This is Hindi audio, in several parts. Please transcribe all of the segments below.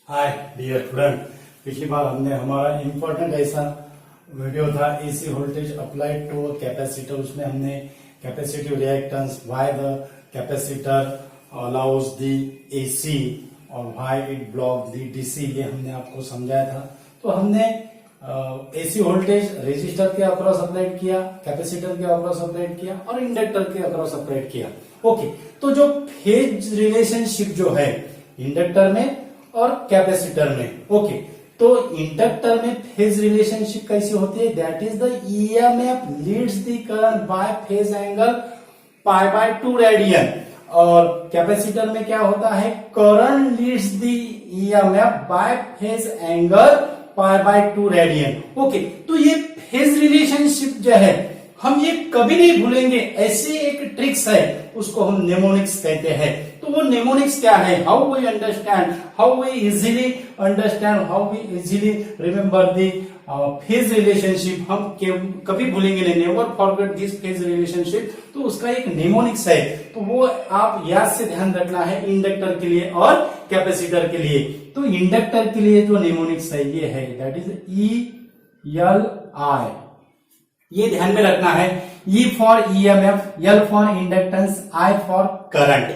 हाय डियर स्टूडेंट, पिछली बार हमने हमारा इम्पोर्टेंट ऐसा वीडियो था AC voltage applied to capacitor. उसमें हमने capacitive reactance, why the capacitor allows the AC और why it block the DC, ये हमने आपको समझाया था। तो हमने एसी वोल्टेज रेजिस्टर के अक्रॉस अप्लाइड किया, कैपेसिटर के अक्रॉस अप्लाइड किया और इंडक्टर के अक्रॉस अप्लाइड किया। ओके, तो जो फेज रिलेशनशिप जो है इंडक्टर में और कैपेसिटर में, ओके, तो इंडक्टर में फेज रिलेशनशिप कैसी होती है? That is the EMF Leeds the current by phase angle pi by 2 radian. और कैपेसिटर में क्या होता है? Current leads the EMF bye phase angle pi by 2 radian. Okay, तो ये फेज रिलेशनशिप जो है हम ये कभी नहीं भूलेंगे। ऐसी एक ट्रिक्स है, उसको हम नेमोनिक्स कहते हैं। तो वो नेमोनिक्स क्या है? How we understand, how we easily understand, how we easily remember the phase relationship. हम कभी भूलेंगे नहीं, never forget this phase relationship. तो उसका एक नेमोनिक्स है, तो वो आप याद से ध्यान रखना है इंडक्टर के लिए और कैपेसिटर के लिए। तो इंडक्टर के लिए जो नेमोनिक्स है ये है, दैट इज ELI। ये ध्यान में रखना है। E for EMF, L for inductance, I for current.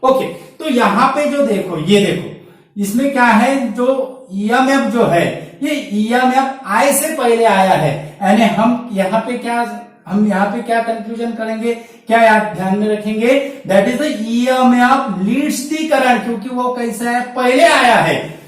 Okay, तो यहां पे जो देखो, ये देखो, इसमें क्या है? जो EMF जो है ये EMF I से पहले आया है, यानी हम यहाँ पे क्या कंक्लूजन करेंगे, क्या याद ध्यान में रखेंगे? That is the EMF leads the current, क्योंकि वो कैसा है? पहले आया है।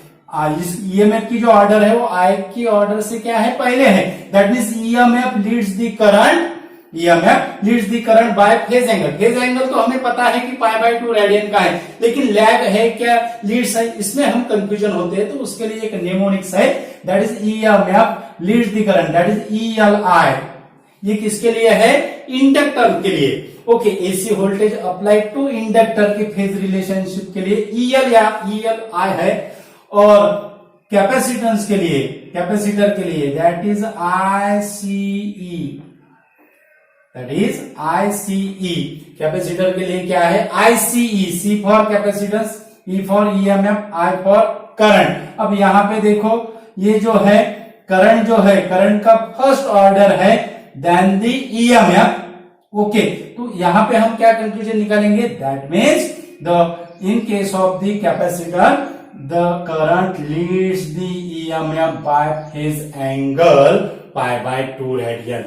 इस EMF की जो ऑर्डर है वो I की ऑर्डर से क्या है? पहले है। That means EMF leads the current, EMF leads the current by phase angle. Phase angle तो हमें पता है कि पाई बाय 2 रेडियन का है, लेकिन लैग है क्या, लीड्स है, इसमें हम कंफ्यूजन होते हैं। तो उसके लिए एक नेमोनिक्स है, that is EMF leads the current, that is ELI। ये किसके लिए है? इंडक्टर के लिए। Okay, AC voltage applied to inductor के फेज रिलेशनशिप के लिए EL या ELI है। और कैपेसिटेंस के लिए, कैपेसिटर के लिए that is ICE, that is ICE। Capacitor के लिए क्या है? ICE। C for capacitance, E for EMF, I for current. अब यहां पे देखो, ये जो है करंट जो है, करंट का फर्स्ट ऑर्डर है देन द EMF। ओके, तो यहां पे हम क्या कंक्लूजन निकालेंगे? That means the in case of the capacitor the current leads the EMF by phase angle pi by 2 radian।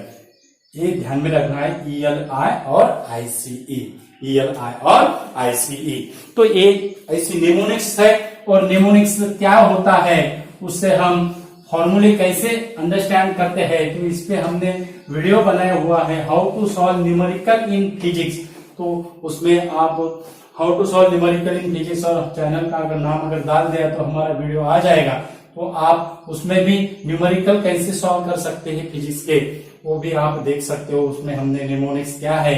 ये ध्यान में रखना है, ELI और ICE, ELI और ICE। तो ये ऐसी नेमोनिक्स है। और नेमोनिक्स क्या होता है, उससे हम फॉर्मूले कैसे अंडरस्टैंड करते हैं, तो इस पे हमने वीडियो बनाया हुआ है, how to solve numerical in physics. तो उसमें आप how to solve numerical in physics और चैनल का अगर नाम डाल दिया तो हमारा वीडियो आ जाएगा। तो आप उसमें भी न्यूमेरिकल कैसे सॉल्व कर सकते हैं फिजिक्स के, वो भी आप देख सकते हो। उसमें हमने नेमोनिक्स क्या है,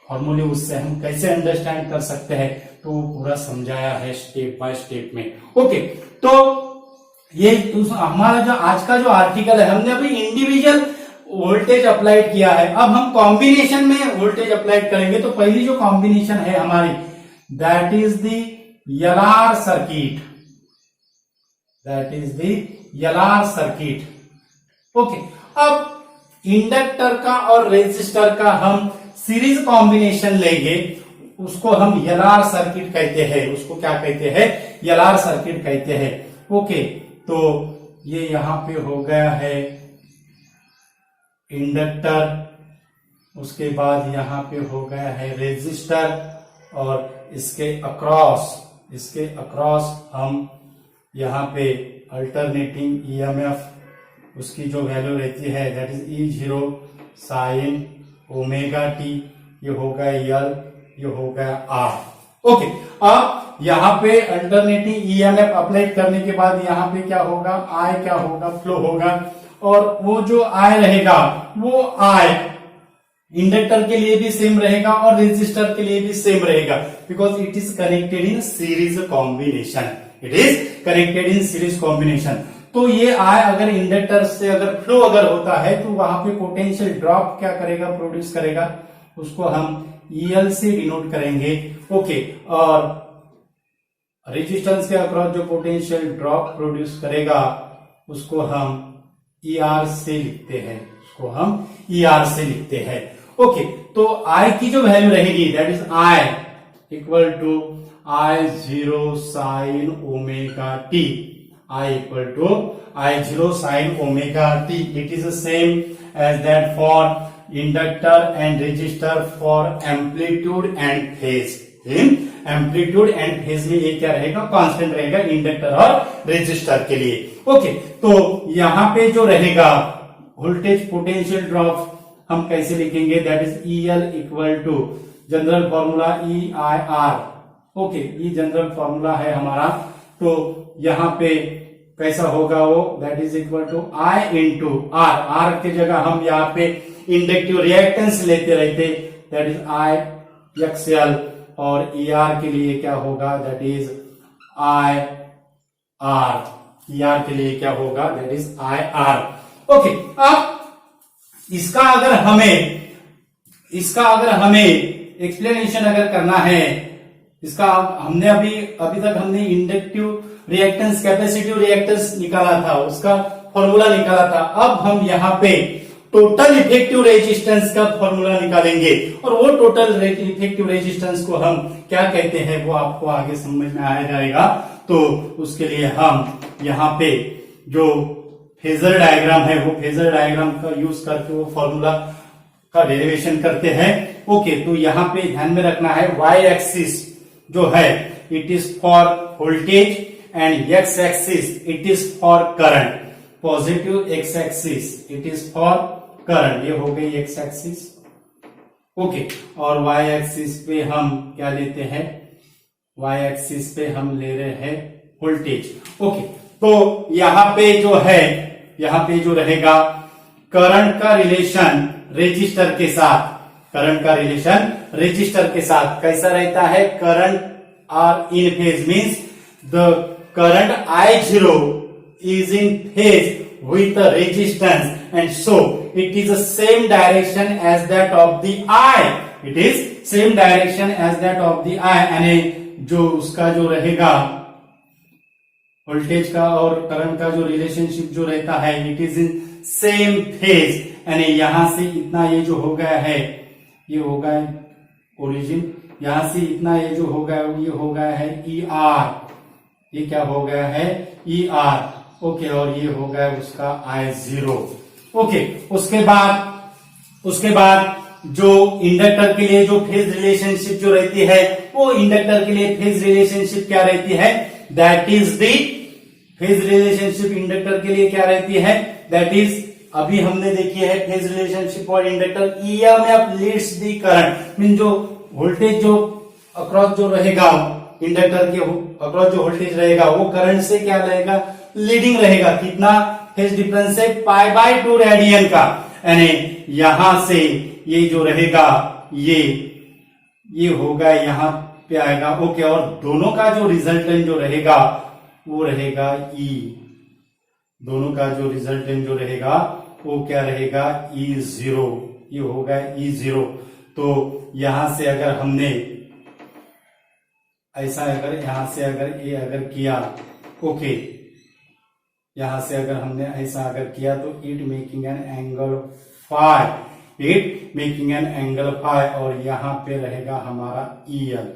फॉर्मूले, उससे हम कैसे अंडरस्टैंड कर सकते हैं, तो पूरा समझाया है स्टेप बाय स्टेप में। ओके, तो ये हमारा जो आज का जो आर्टिकल है, हमने अभी इंडिविजुअल वोल्टेज अप्लाइड किया है। अब हम कॉम्बिनेशन में वोल्टेज अप्लाइड करेंगे। तो पहली जो कॉम्बिनेशन है हमारी, that is the LR circuit, that is the LR circuit. Okay, अब इंडक्टर का और रेजिस्टर का हम सीरीज कॉम्बिनेशन लेंगे, उसको हम LR सर्किट कहते हैं। उसको क्या कहते हैं? LR सर्किट कहते हैं। ओके, तो ये यहां पे हो गया है इंडक्टर, उसके बाद यहां पे हो गया है रेजिस्टर, और इसके अक्रॉस हम यहाँ पे अल्टरनेटिंग EMF, उसकी जो वैल्यू रहती है that is E0 sine omega T. ये हो गया L, ये हो गया R। ओके, अब यहाँ पे अल्टरनेटिंग EMF अप्लाई करने के बाद यहाँ पे क्या होगा? I क्या होगा? फ्लो होगा। और वो जो I रहेगा, वो I इंडक्टर के लिए भी सेम रहेगा और रेजिस्टर के लिए भी सेम रहेगा, because it is connected in series combination. It is connected in series combination. तो ये I अगर इंडक्टर से अगर फ्लो अगर होता है तो वहां पे पोटेंशियल ड्रॉप क्या करेगा? प्रोड्यूस करेगा। उसको हम EL से डिनोट करेंगे। ओके, और रेजिस्टेंस के अक्रॉस जो पोटेंशियल ड्रॉप प्रोड्यूस करेगा उसको हम ER से लिखते हैं, उसको हम ER से लिखते हैं। ओके, तो I की जो वैल्यू रहेगी that is I equal to I0 sin omega t, I equal to I0 sin omega t। It is the same as that for inductor and resistor for amplitude and phase. Amplitude and phase में ये क्या रहेगा, कांस्टेंट रहेगा इंडक्टर और रेजिस्टर के लिए। ओके, तो यहां पे जो रहेगा वोल्टेज पोटेंशियल ड्रॉप हम कैसे लिखेंगे, that is EL equal to general formula EIR। Okay, ये जनरल फॉर्मूला है हमारा, तो यहां पे कैसा होगा वो, that is equal to I into R। R की जगह हम यहाँ पे इंडक्टिव रिएक्टेंस लेते रहते, दैट इज IXL, और ER के लिए क्या होगा, दैट इज IR। ER के लिए क्या होगा, दैट इज IR। ओके, अब इसका अगर हमें एक्सप्लेनेशन अगर करना है, इसका हमने अभी तक हमने इंडक्टिव रिएक्टेंस कैपेसिटिव रिएक्टेंस निकाला था, उसका फॉर्मूला निकाला था। अब हम यहाँ पे टोटल इफेक्टिव रेजिस्टेंस का फॉर्मूला निकालेंगे, और वो टोटल इफेक्टिव रेजिस्टेंस को हम क्या कहते हैं वो आपको आगे समझ में आ जाएगा। तो उसके लिए हम यहाँ पे जो फेजर डायग्राम है वो फेजर डायग्राम का यूज करके वो फॉर्मूला का डेरिवेशन करते हैं। ओके, तो यहाँ पे ध्यान में रखना है y एक्सिस जो है it is for voltage and x axis it is for current. Positive x axis it is for current, ये हो गई x एक्सिस। ओके, और y एक्सिस पे हम क्या लेते हैं, y एक्सिस पे हम ले रहे हैं वोल्टेज। ओके, तो यहाँ पे जो रहेगा करंट का रिलेशन रेजिस्टर के साथ, करंट का रिलेशन रेजिस्टर के साथ कैसा रहता है, current are in phase means the current I0 is in phase with the resistance, and so it is the same direction as that of the I, it is same direction as that of the I, यानी जो उसका जो रहेगा वोल्टेज का और करंट का जो रिलेशनशिप जो रहता है it is in same phase, यानी यहां से इतना ये जो हो गया है ये हो गया ओरिजिन, यहां से इतना ये जो हो गया ये हो गया है ER, ये क्या हो गया है ER। ओके, और ये हो गया उसका I0। ओके, उसके बाद जो इंडक्टर के लिए जो फेज रिलेशनशिप जो रहती है वो इंडक्टर के लिए फेज रिलेशनशिप क्या रहती है, that is the phase relationship inductor के लिए क्या रहती है, दैट इज अभी हमने देखी है फेज रिलेशनशिप और inductor EMF leads the current, mean जो वोल्टेज जो अक्रॉस जो रहेगा इंडक्टर के अक्रॉस जो वोल्टेज रहेगा वो करंट से क्या रहेगा, लीडिंग रहेगा। कितना फेज डिफरेंस है, π/2 रेडियन का, यानी यहां से ये जो रहेगा ये होगा यहां पे आएगा। ओके, और दोनों का जो रिजल्टेंट जो रहेगा वो रहेगा E, दोनों का जो रिजल्टेंट जो रहेगा वो क्या रहेगा E0, ये होगा E0। तो यहां से अगर हमने ऐसा अगर यहां से अगर किया, ओके, यहां से अगर हमने ऐसा अगर किया तो it making an angle phi, और यहाँ पे रहेगा हमारा EL,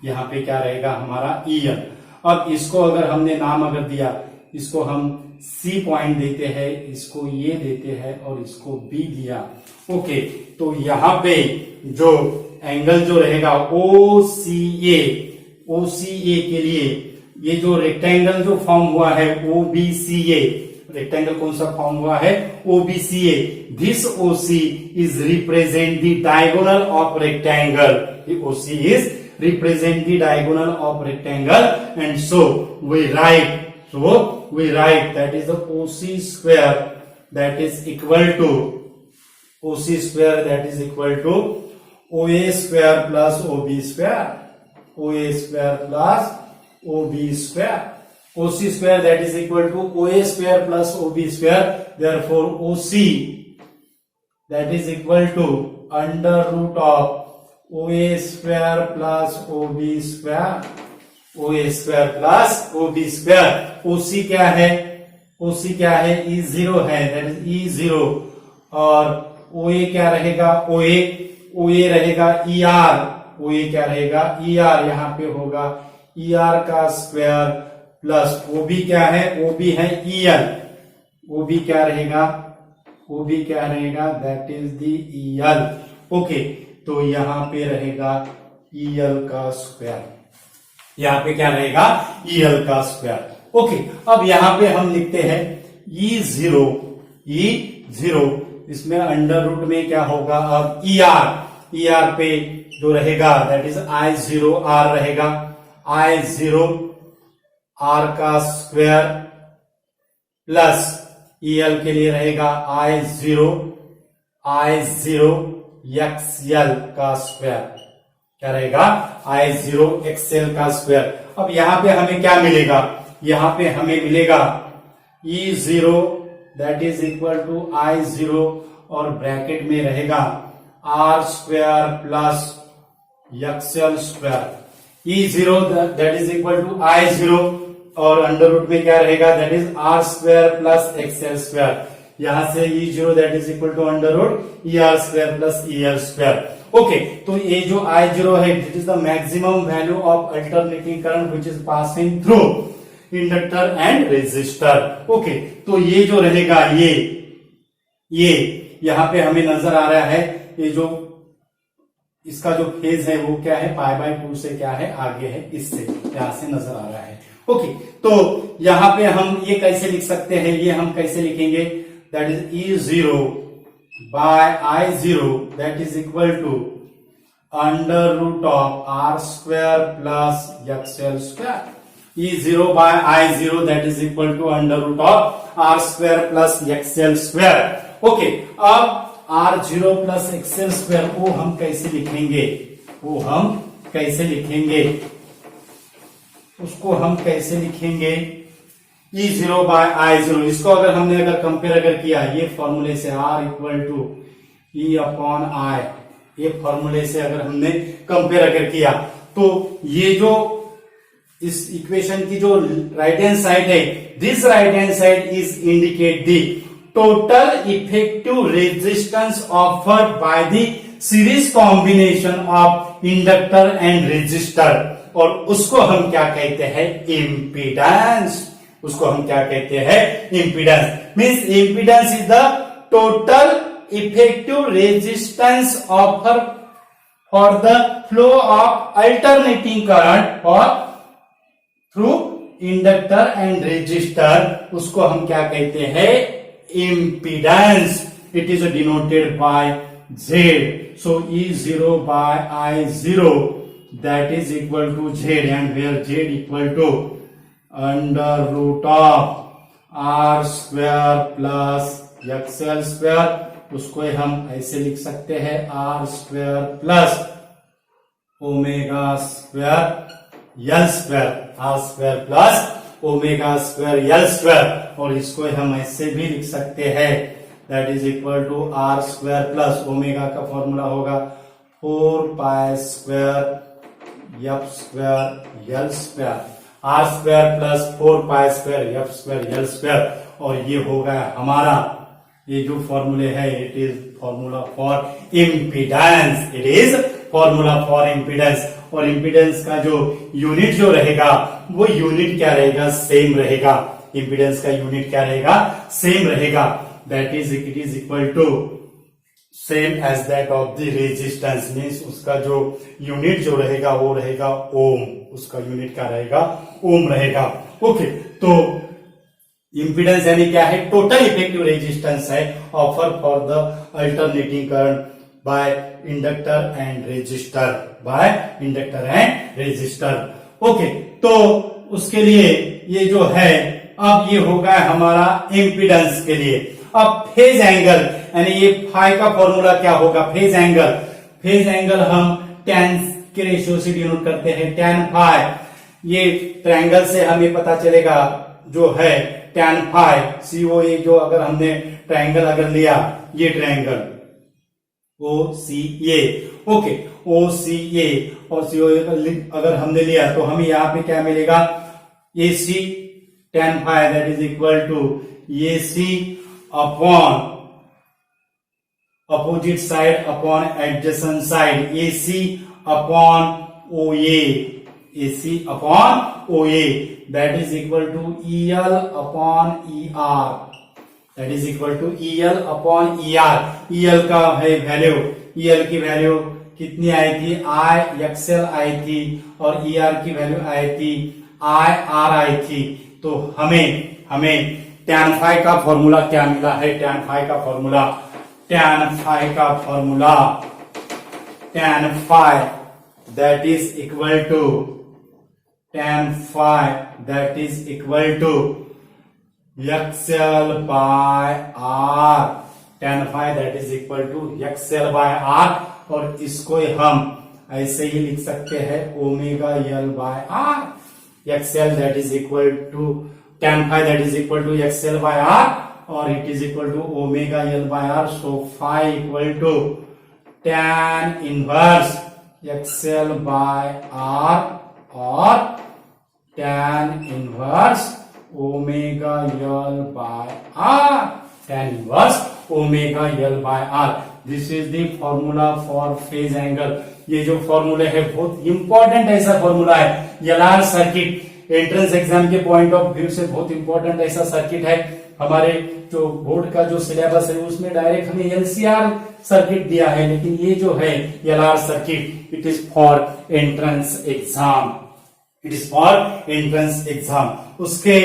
यहाँ पे क्या रहेगा हमारा EL। अब इसको अगर हमने नाम अगर दिया, इसको हम C पॉइंट देते हैं, इसको ये देते हैं और इसको B दिया। ओके, तो यहाँ पे जो एंगल जो रहेगा OCA के लिए ये जो रेक्टेंगल जो फॉर्म हुआ है OBCA, रेक्टेंगल कौन सा फॉर्म हुआ है OBCA, this OC is represent the diagonal of rectangle, OC is represent the diagonal of rectangle, and so we write that is the OC square that is equal to OA square plus OB square, OA square plus OB square, OC square that is equal to OA square plus OB square, therefore OC that is equal to under root of OA square plus OB square, O A square plus O B square. OC क्या है, ओसी क्या है, ई जीरो है, दैट इज ई जीरो। और ओ ए क्या रहेगा, ओ ए रहेगा ई आर, ओ ए क्या रहेगा ई आर, यहां पे होगा ई आर का स्क्वायर प्लस ओ बी क्या है, ओ बी है ई एल, ओ बी क्या रहेगा, ओ बी क्या रहेगा, that is the E L. Okay, तो यहां पे रहेगा ई एल का स्क्वायर, यहां पे क्या रहेगा ई एल का स्क्वायर। ओके, अब यहां पे हम लिखते हैं ई जीरो, इसमें अंडर रूट में क्या होगा अब ई आर पे जो रहेगा that is I zero R रहेगा, आई जीरो आर का स्क्वायर प्लस ई एल के लिए रहेगा आई जीरो एक्स एल का स्क्वायर, क्या रहेगा आई जीरो एक्स एल का स्क्वायर। अब यहां पे हमें क्या मिलेगा, यहां पे हमें मिलेगा E zero that is equal to I zero और ब्रैकेट में रहेगा R square plus X L square. E zero that is equal to I zero और अंडर रूट में क्या रहेगा, that is R square plus X L square. यहां से E zero that is equal to under root E R square plus E L square. Okay, तो ये जो आई जीरो है that is the maximum value of alternating current which is passing through inductor and resistor. Okay, तो ये जो रहेगा ये यहां पे हमें नजर आ रहा है, ये जो इसका जो फेज है वो क्या है, पाई बाय 2 से क्या है आगे है, इससे यहां से नजर आ रहा है। ओके, तो यहां पे हम ये कैसे लिख सकते हैं, ये हम कैसे लिखेंगे, that is E zero by I zero that is equal to under root of R square plus X L square. E zero by I zero that is equal to under root of R square plus X L square. Okay, अब R zero plus X L square को हम कैसे लिखेंगे, वो हम कैसे लिखेंगे, उसको हम कैसे लिखेंगे, E zero by I zero, इसको अगर हमने कंपेयर किया ये फॉर्मूले से R equal to E upon I, ये फॉर्मूले से अगर हमने कंपेयर किया तो ये जो इस इक्वेशन की जो राइट हैंड साइड है, this right hand side is indicate the total effective resistance offered by the series combination of inductor and resistor, और उसको हम क्या कहते हैं, इम्पीडेंस। उसको हम क्या कहते हैं, impedance. Means impedance is the total effective resistance offer for the flow of alternating current और थ्रू इंडक्टर एंड रेजिस्टर, उसको हम क्या कहते हैं, impedance. It is denoted by Z. So E0 by I0 that is equal to Z, and where Z equal to under root of R square plus XL square, उसको हम ऐसे लिख सकते हैं R square plus omega square L square, R square plus omega square L square, और इसको हम ऐसे भी लिख सकते हैं that is equal to R square plus omega का फॉर्मूला होगा 4 pi square F square L square, R square plus 4 pi square F square L square, और ये होगा हमारा ये जो फॉर्मूले है, it is formula for impedance, it is formula for impedance. और इम्पीडेंस का जो यूनिट जो रहेगा वो यूनिट क्या रहेगा, सेम रहेगा। इम्पीडेंस का यूनिट क्या रहेगा, सेम रहेगा, that is it is equal to same as that of the resistance. Means उसका जो यूनिट जो रहेगा वो रहेगा ओम, उसका यूनिट क्या रहेगा, ओम रहेगा। ओके, तो इम्पीडेंस यानी क्या है, टोटल इफेक्टिव रेजिस्टेंस है offer for the alternating current by inductor and resistor, by inductor and resistor. Okay, तो उसके लिए ये जो है, अब ये होगा हमारा इम्पीडेंस के लिए। अब फेज एंगल यानी ये फाई का फॉर्मूला क्या होगा, फेज एंगल, फेज एंगल हम tan के रेशियो से डिनोट करते हैं, tan फाई। ये ट्रायंगल से हमें पता चलेगा जो है tan फाई COA, जो अगर हमने ट्रायंगल अगर लिया, ये ट्रायंगल OCA, ओके OCA, और COA अगर हमने लिया तो हमें यहाँ पे क्या मिलेगा, AC tan phi that is equal to AC upon opposite side upon adjacent side, AC upon OA, AC upon OA that is equal to EL upon ER, that is equal to EL upon ER। EL का है वैल्यू, EL की वैल्यू कितनी आई थी, IXL आई थी, और ER की वैल्यू आई थी IR आई थी। तो हमें tan phi का फॉर्मूला क्या मिला है, tan phi का फॉर्मूला, tan phi का formula, tan phi that is equal to, tan phi that is equal to XL by R, tan phi that is equal to XL by R, और इसको हम ऐसे ही लिख सकते हैं omega L by R, XL that is equal to tan phi that is equal to XL by R, और it is equal to omega L by R, so phi equal to tan inverse XL by R और tan inverse omega L by R, tan inverse omega L by R। This is the formula for phase angle. ये जो फॉर्मूला है बहुत इंपॉर्टेंट ऐसा फॉर्मूला है, LR सर्किट एंट्रेंस एग्जाम के पॉइंट ऑफ व्यू से बहुत इंपॉर्टेंट ऐसा सर्किट है। हमारे जो बोर्ड का जो सिलेबस है उसमें डायरेक्ट हमें LCR सर्किट दिया है, लेकिन ये जो है LR circuit it is for entrance exam, it is for entrance exam. उसके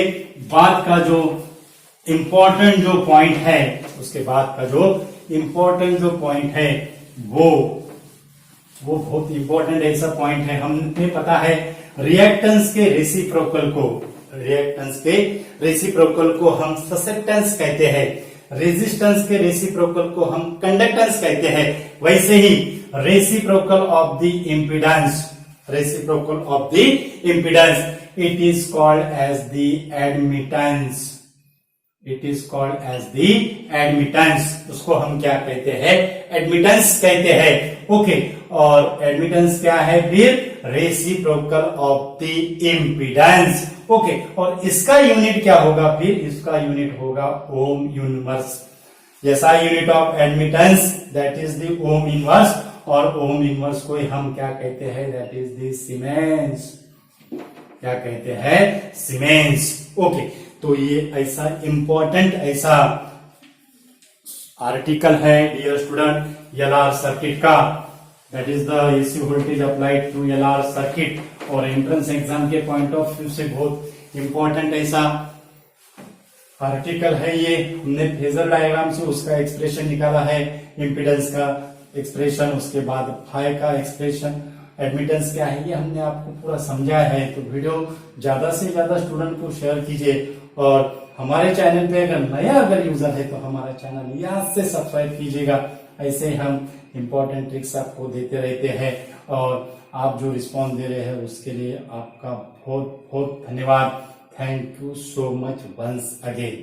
बाद का जो इंपॉर्टेंट जो पॉइंट है, उसके बाद का जो इंपॉर्टेंट जो पॉइंट है वो बहुत इंपॉर्टेंट ऐसा पॉइंट है। हमें पता है रिएक्टेंस के रेसिप्रोकल को हम ससेप्टेंस कहते हैं, रेजिस्टेंस के रेसिप्रोकल को हम कंडक्टेंस कहते हैं। वैसे ही reciprocal of the impedance, it is called as the admittance, उसको हम क्या कहते हैं, एडमिटेंस कहते हैं। ओके, और एडमिटेंस क्या है फिर, reciprocal of the impedance. Okay, और इसका यूनिट क्या होगा फिर, इसका यूनिट होगा ओम यूनिवर्स। जैसा unit of admittance that is the ohm inverse, और ओम इनवर्स को हम क्या कहते हैं, दैट इज द सीमेंस, क्या कहते हैं, सीमेंस। ओके, तो ये ऐसा इंपॉर्टेंट ऐसा आर्टिकल है डियर स्टूडेंट LR सर्किट का, that is the AC voltage applied to LR circuit, और एंट्रेंस एग्जाम के पॉइंट ऑफ व्यू से बहुत इंपॉर्टेंट ऐसा आर्टिकल है ये। हमने फेजर डायग्राम से उसका एक्सप्रेशन निकाला है, इम्पीडेंस का एक्सप्रेशन, उसके बाद फाई का एक्सप्रेशन, एडमिटेंस क्या है ये हमने आपको पूरा समझाया है। तो वीडियो ज्यादा से ज्यादा स्टूडेंट को शेयर कीजिए, और हमारे चैनल पे अगर यूजर है तो हमारा चैनल याद से सब्सक्राइब कीजिएगा। ऐसे हम इंपॉर्टेंट ट्रिक्स आपको देते रहते हैं, और आप जो रिस्पॉन्स दे रहे हैं उसके लिए आपका बहुत बहुत धन्यवाद। Thank you so much once again.